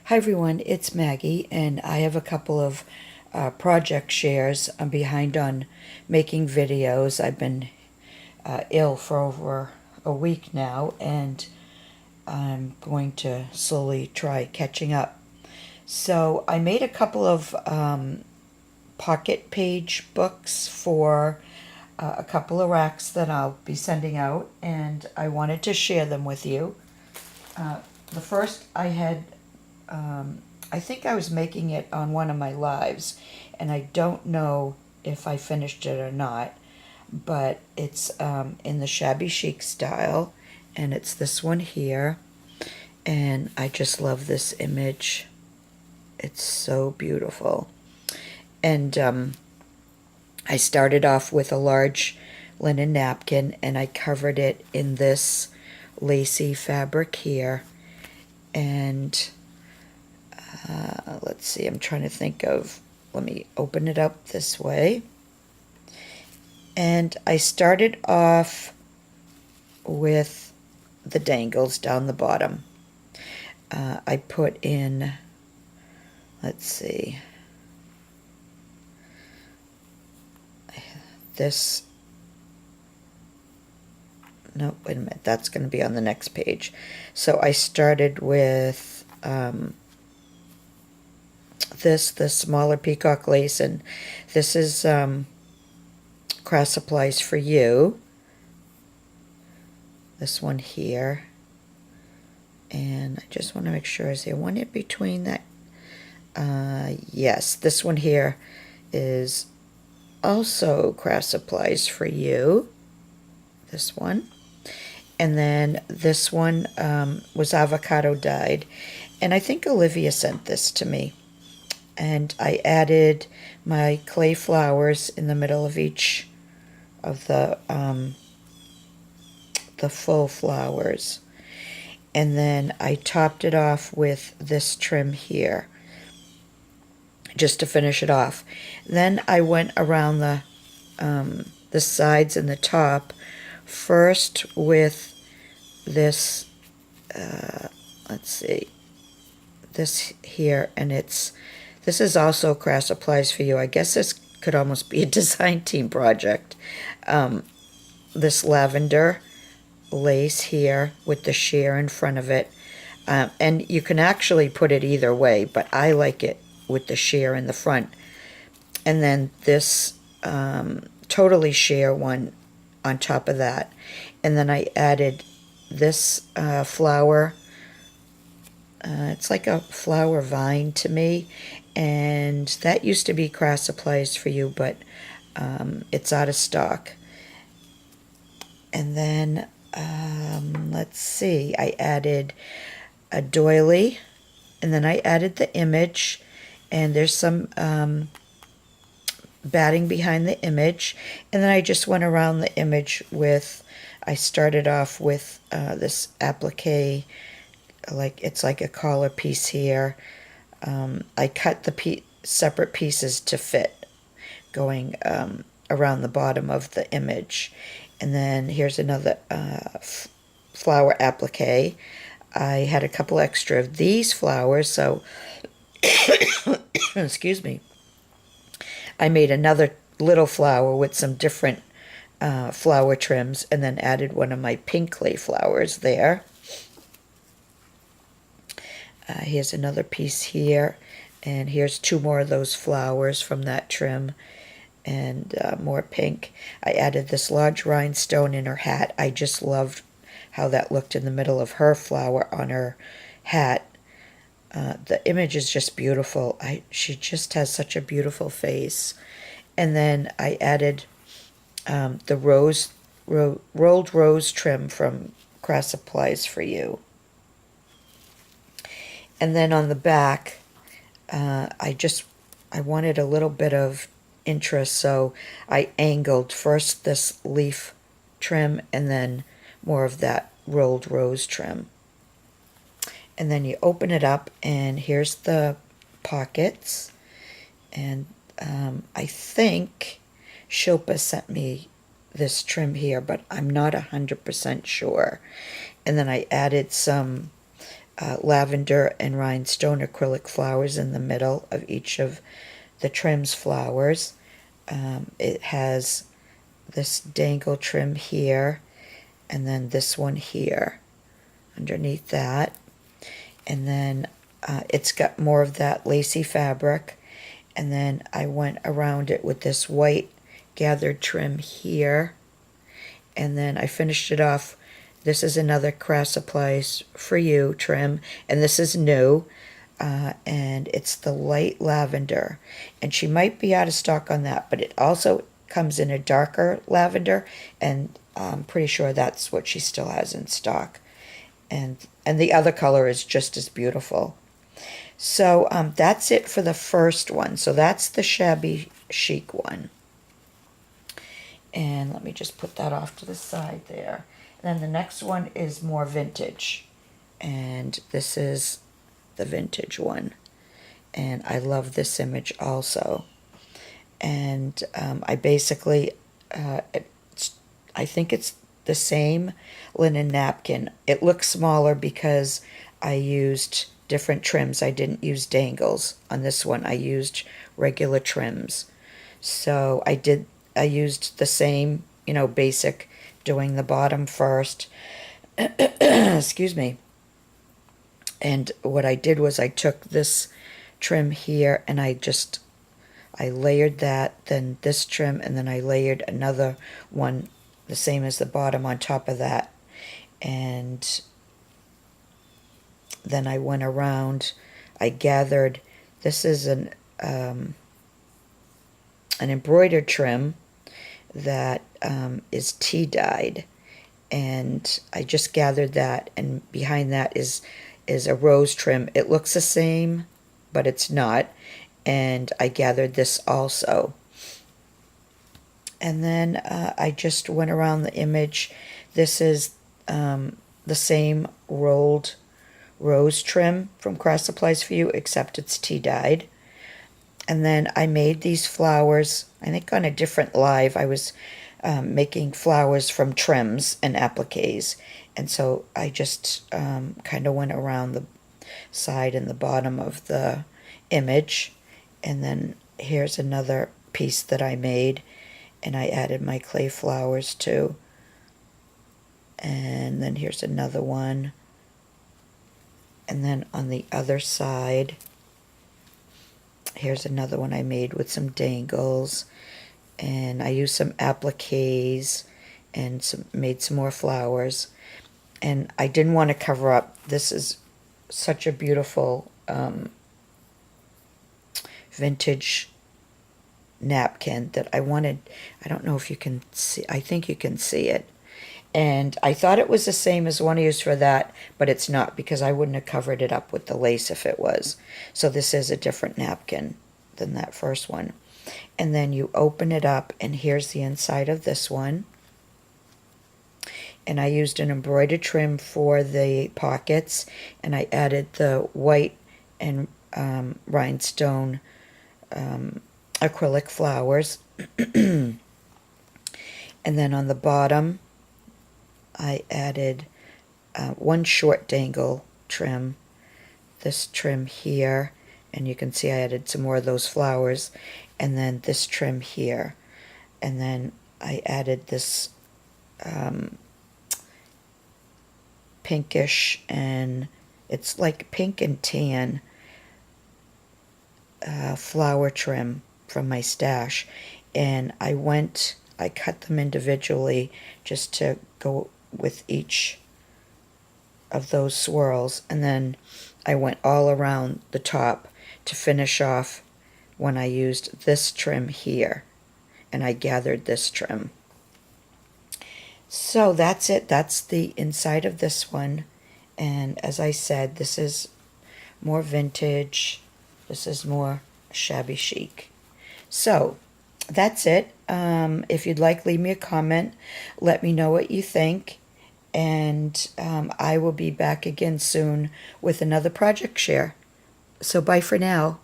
Hi everyone, it's Maggie, and I have a couple of project shares. I'm behind on making videos. I've been ill for over a week now, and I'm going to slowly try catching up. So I made a couple of pocket page books for a couple of racks that I'll be sending out, and I wanted to share them with you. The first I had I think I was making it on one of my lives, and I don't know if I finished it or not, but it's in the Shabby Chic style, and it's this one here, and I just love this image. It's so beautiful. And I started off with a large linen napkin, and I covered it in this lacy fabric here, and let's see, I'm trying to think of, let me open it up this way. And I started off with the dangles down the bottom. I put in, let's see, this, no, wait a minute, that's going to be on the next page. So I started with the smaller peacock lace, and this is Craft Supplies for You, this one here, and I just want to make sure, is there one in between that? Yes, this one here is also Craft Supplies for You, this one, and then this one was avocado dyed, and I think Olivia sent this to me. And I added my clay flowers in the middle of each of the full flowers. And then I topped it off with this trim here, just to finish it off. Then I went around the sides and the top, first with this, let's see, this here, and this is also Craft Supplies for You. I guess this could almost be a design team project. This lavender lace here with the sheer in front of it. And you can actually put it either way, but I like it with the sheer in the front. And then this totally sheer one on top of that. And then I added this flower. It's like a flower vine to me, and that used to be Craft Supplies for You, but it's out of stock. And then let's see, I added a doily, and then I added the image, and there's some batting behind the image, and then I just went around the image with, I started off with this applique, like it's like a collar piece here. I cut the separate pieces to fit, going around the bottom of the image. And then here's another flower applique. I had a couple extra of these flowers, so excuse me. I made another little flower with some different flower trims, and then added one of my pink clay flowers there. Here's another piece here, and here's two more of those flowers from that trim, and more pink. I added this large rhinestone in her hat. I just loved how that looked in the middle of her flower on her hat. The image is just beautiful. She just has such a beautiful face. And then I added the rolled rose trim from Craft Supplies for You. And then on the back, I wanted a little bit of interest, so I angled first this leaf trim and then more of that rolled rose trim. And then you open it up, and here's the pockets. And I think Shilpa sent me this trim here, but I'm not 100% sure. And then I added some lavender and rhinestone acrylic flowers in the middle of each of the trim's flowers. It has this dangle trim here, and then this one here underneath that. And then it's got more of that lacy fabric. And then I went around it with this white gathered trim here. And then I finished it off. This is another Craft Supplies For You trim, and this is new. And it's the light lavender. And she might be out of stock on that, but it also comes in a darker lavender, and I'm pretty sure that's what she still has in stock. And the other color is just as beautiful. So that's it for the first one. So that's the Shabby Chic one. And let me just put that off to the side there. And then the next one is more vintage. And this is the vintage one. And I love this image also. And I basically, I think it's the same linen napkin. It looks smaller because I used different trims. I didn't use dangles on this one. I used regular trims. So I used the same, basic, doing the bottom first. Excuse me. And what I did was I took this trim here and I layered that, then this trim, and then I layered another one the same as the bottom on top of that. And then I went around, I gathered, this is an embroidered trim that is tea dyed, and I just gathered that, and behind that is a rose trim. It looks the same, but it's not, and I gathered this also. And then I just went around the image. This is the same rolled rose trim from Craft Supplies For You, except it's tea dyed. And then I made these flowers, I think on a different live. I was making flowers from trims and appliques. And so I just kind of went around the side and the bottom of the image. And then here's another piece that I made. And I added my clay flowers too. And then here's another one. And then on the other side, here's another one I made with some dangles. And I used some appliques and made some more flowers. And I didn't want to cover up. This is such a beautiful vintage napkin that I wanted. I don't know if you can see. I think you can see it. And I thought it was the same as one I used for that, but it's not, because I wouldn't have covered it up with the lace if it was. So this is a different napkin than that first one. And then you open it up, and here's the inside of this one. And I used an embroidered trim for the pockets, and I added the white and rhinestone acrylic flowers. And then on the bottom, I added one short dangle trim, this trim here, and you can see I added some more of those flowers, and then this trim here. And then I added this pinkish, and it's like pink and tan flower trim from my stash. And I cut them individually just to go with each of those swirls, and then I went all around the top to finish off when I used this trim here, and I gathered this trim. So that's it. That's the inside of this one. And as I said, this is more vintage. This is more shabby chic. So that's it. If you'd like, leave me a comment. Let me know what you think. And I will be back again soon with another project share. So bye for now.